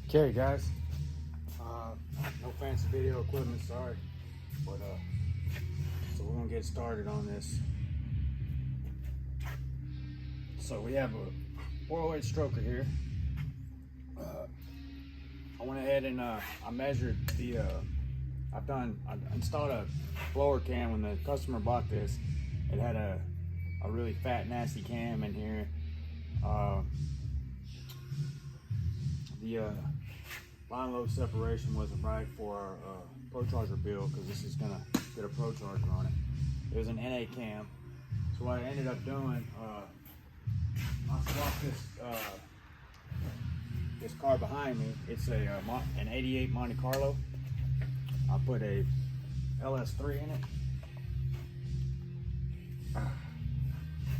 Okay, guys. No fancy video equipment, sorry, but so we're gonna get started on this. So we have a 408 stroker here. I went ahead and I measured the. I installed a blower cam when the customer bought this. It had a really fat, nasty cam in here. The line load separation wasn't right for our Procharger build because this is gonna get a Procharger on it. It was an NA cam. So what I ended up doing, I swapped this car behind me. It's an 88 Monte Carlo. I put a LS3 in it.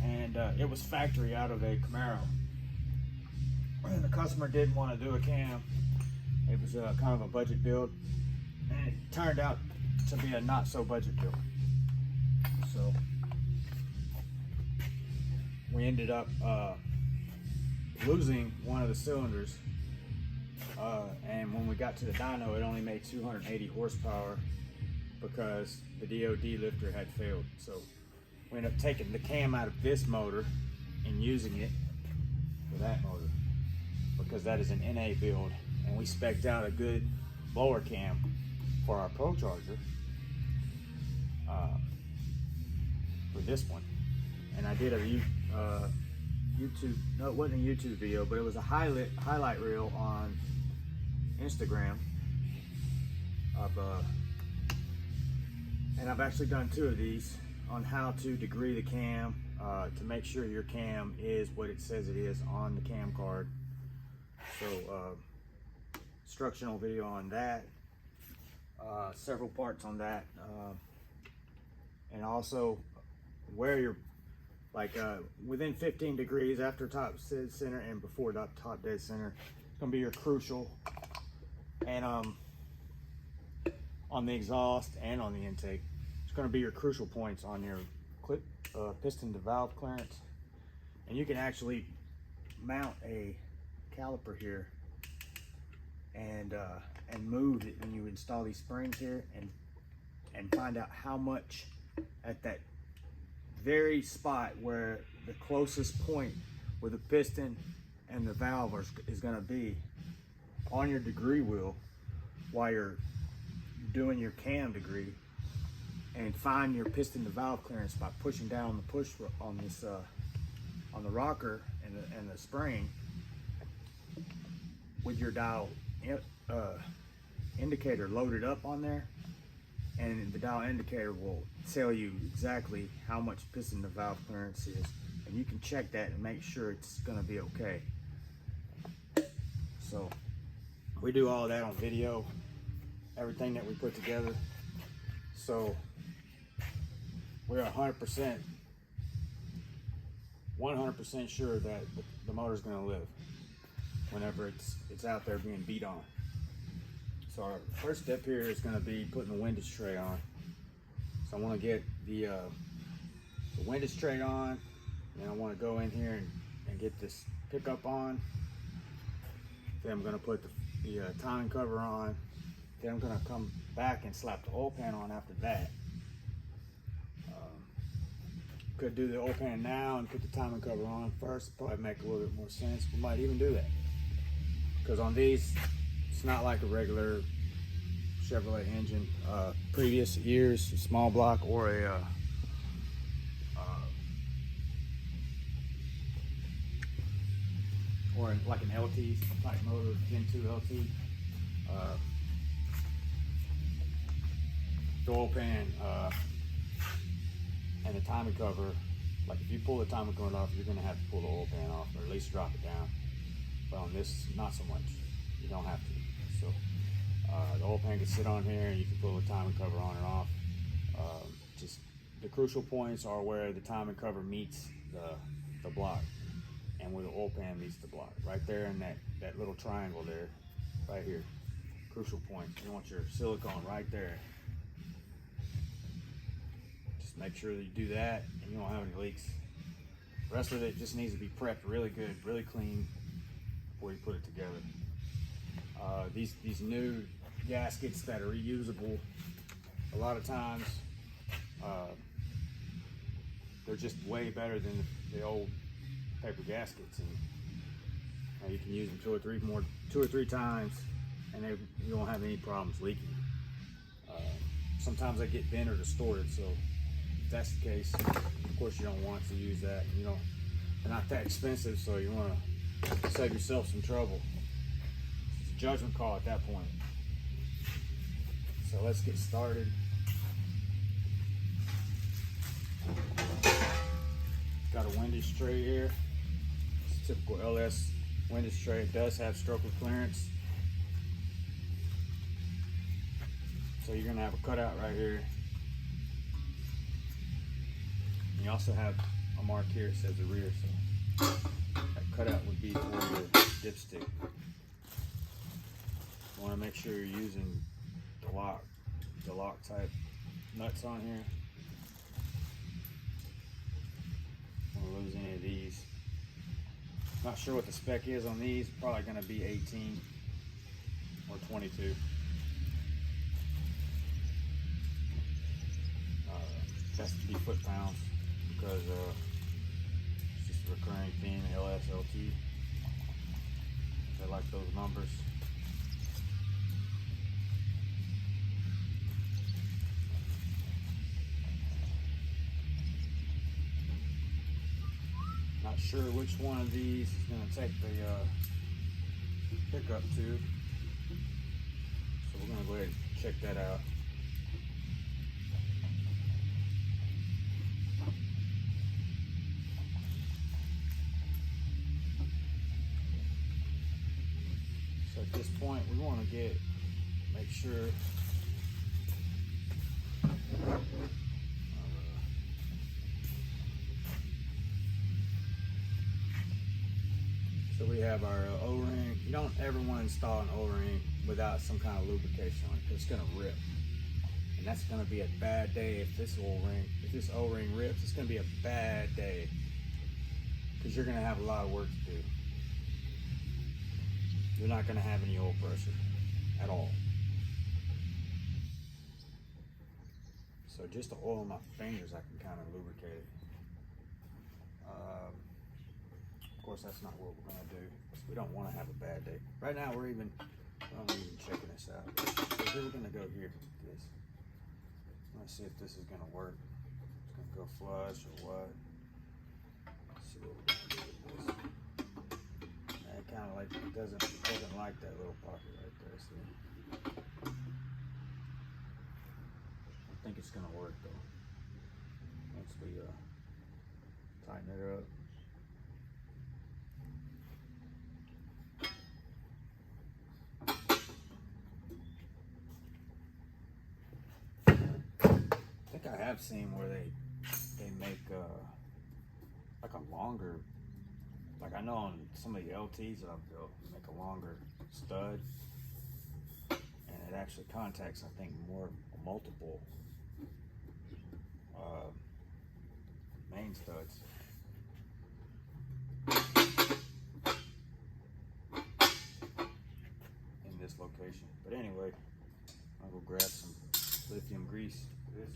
And it was factory out of a Camaro. And the customer didn't want to do a cam. It was kind of a budget build, and it turned out to be a not so budget build. So we ended up losing one of the cylinders, and when we got to the dyno, it only made 280 horsepower because the DOD lifter had failed. So we ended up taking the cam out of this motor and using it for that motor, because that is an NA build, and we spec'd out a good blower cam for our Procharger for this one. And I did a YouTube, no, it wasn't a YouTube video, but it was a highlight reel on Instagram and I've actually done 2 of these on how to degree the cam to make sure your cam is what it says it is on the cam card. So instructional video on that, several parts on that, and also where you're within 15 degrees after top dead center and before top dead center. It's gonna be your crucial, and on the exhaust and on the intake, it's gonna be your crucial points on your clip piston to valve clearance. And you can actually mount a caliper here and move it when you install these springs here, and find out how much at that very spot where the closest point where the piston and the valve is going to be on your degree wheel while you're doing your cam degree, and find your piston to valve clearance by pushing down the push on this on the rocker and the spring with your dial indicator loaded up on there, and the dial indicator will tell you exactly how much piston to valve clearance is, and you can check that and make sure it's going to be okay. So we do all of that on video, everything that we put together. So we're 100% sure that the motor's going to live whenever it's out there being beat on. So our first step here is going to be putting the windage tray on. So I want to get the windage tray on, and I want to go in here and get this pickup on. Then I'm going to put the timing cover on. Then I'm going to come back and slap the oil pan on after that. Could do the oil pan now and put the timing cover on first. Probably make a little bit more sense. We might even do that, because on these, it's not like a regular Chevrolet engine. Previous years, small block or like an LT type motor, Gen 2 LT. The oil pan and the timing cover, like if you pull the timing cover off, you're gonna have to pull the oil pan off, or at least drop it down. But on this, not so much. You don't have to. So the oil pan can sit on here, and you can pull the timing cover on and off. Just the crucial points are where the timing cover meets the block, and where the oil pan meets the block. Right there in that little triangle there, right here. Crucial point. You want your silicone right there. Just make sure that you do that, and you don't have any leaks. The rest of it just needs to be prepped really good, really clean before you put it together. these new gaskets that are reusable, a lot of times they're just way better than the old paper gaskets, and you can use them two or three times, and you won't have any problems leaking. Sometimes they get bent or distorted, so if that's the case, of course you don't want to use that. They're not that expensive, so you want to save yourself some trouble. It's a judgment call at that point. So let's get started. Got a windage tray here. It's a typical LS windage tray. It does have stroker clearance. So you're gonna have a cutout right here. And you also have a mark here that says the rear, so that cutout would be for your dipstick. You wanna make sure you're using the lock type nuts on here. Don't wanna lose any of these. Not sure what the spec is on these, probably gonna be 18 or 22. Has to be foot-pounds because it's just a recurring theme, LSLT. I like those numbers. Not sure which one of these is going to take the pickup tube, so we're going to go ahead and check that out. So at this point, we want to make sure so we have our O-ring. You don't ever want to install an O-ring without some kind of lubrication on it. It's going to rip, and that's going to be a bad day if this O-ring rips. It's going to be a bad day because you're going to have a lot of work to do. You're not going to have any oil pressure at all. So just to oil my fingers, I can kind of lubricate it. Of course, that's not what we're going to do. We don't want to have a bad day. Right now, we're not even checking this out. So here we're going to go here with this. Let's see if this is going to work. It's going to go flush or what. Let's see what we're going to do with this. Kind of like it doesn't like that little pocket right there. See, I think it's gonna work though once we tighten it up. I think I have seen where they make like a longer. Like I know on some of the LTs that I've built, you make a longer stud, and it actually contacts, I think, multiple main studs. In this location. But anyway, I'll go grab some lithium grease for this.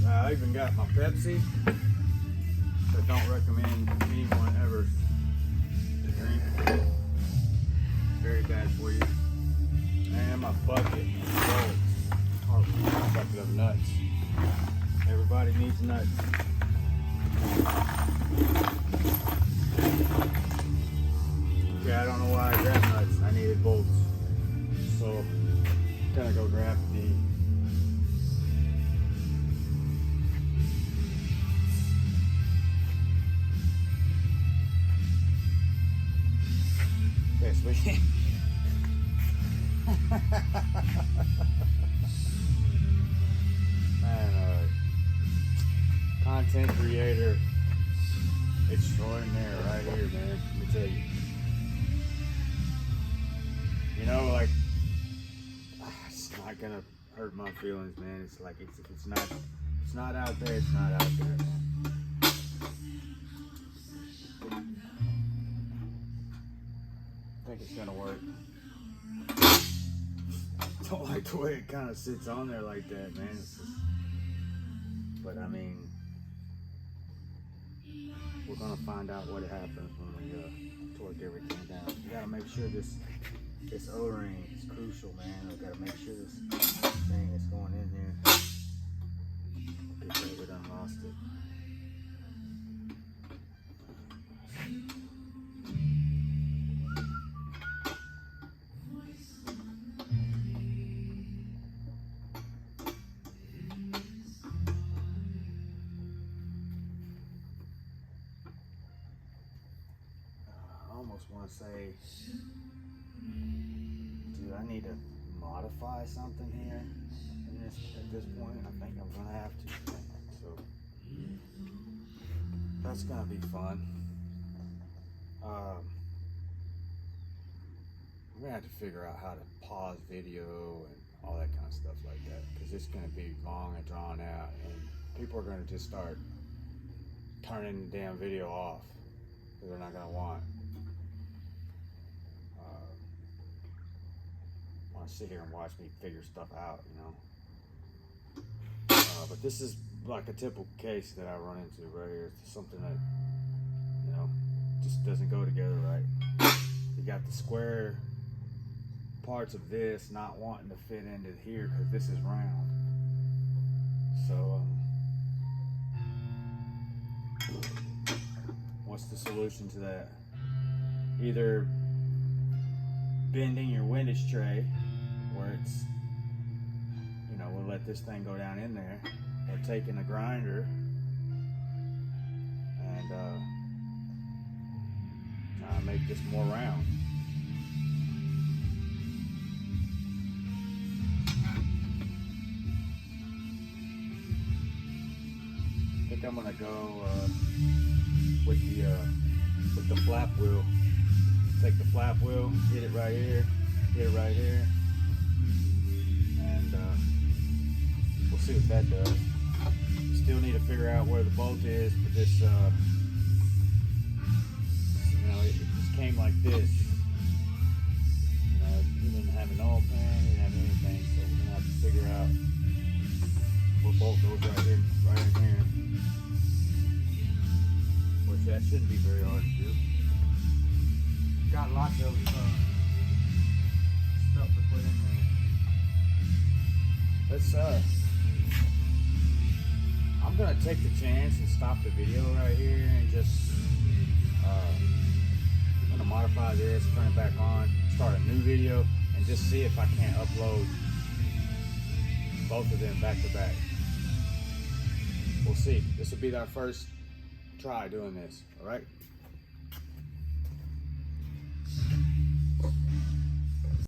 I even got my Pepsi, but don't recommend anyone ever to drink. Very bad for you. And my bucket, bucket of nuts. Everybody needs nuts. Okay, I don't know why I grabbed nuts. I needed bolts. So, gotta go grab the sweet. Man, content creator extraordinaire right here, man. Let me tell you. You know, like, it's not gonna hurt my feelings, man. It's like it's not out there. It's not out there, man. I think it's gonna work. Don't like the way it kind of sits on there like that, man. It's just, but I mean, we're gonna find out what happens when we torque everything down. You gotta make sure this O-ring is crucial, man. We gotta make sure this thing is going in here. Okay, we done lost it. I almost want to say, dude, I need to modify something here at this point. I think I'm gonna have to. So that's gonna be fun. I'm gonna have to figure out how to pause video and all that kind of stuff like that, because it's gonna be long and drawn out, and people are gonna just start turning the damn video off because they're not gonna want to sit here and watch me figure stuff out, you know. But this is like a typical case that I run into right here. It's something that, you know, just doesn't go together right. You got the square parts of this not wanting to fit into here because this is round. So what's the solution to that? Either bending your windage tray where it's, you know, we'll let this thing go down in there, or taking a grinder and try to make this more round. I think I'm gonna go with the flap wheel. Take the flap wheel, hit it right here, and we'll see what that does. Still need to figure out where the bolt is for this. You know, it just came like this. You know, he didn't have an oil pan, he didn't have anything, so we're gonna have to figure out what bolt goes right in here. Which that shouldn't be very hard to do. Got lots of stuff to put in there. Let's I'm gonna take the chance and stop the video right here and just I'm gonna modify this, turn it back on, start a new video, and just see if I can't upload both of them back to back. We'll see. This will be our first try doing this, all right?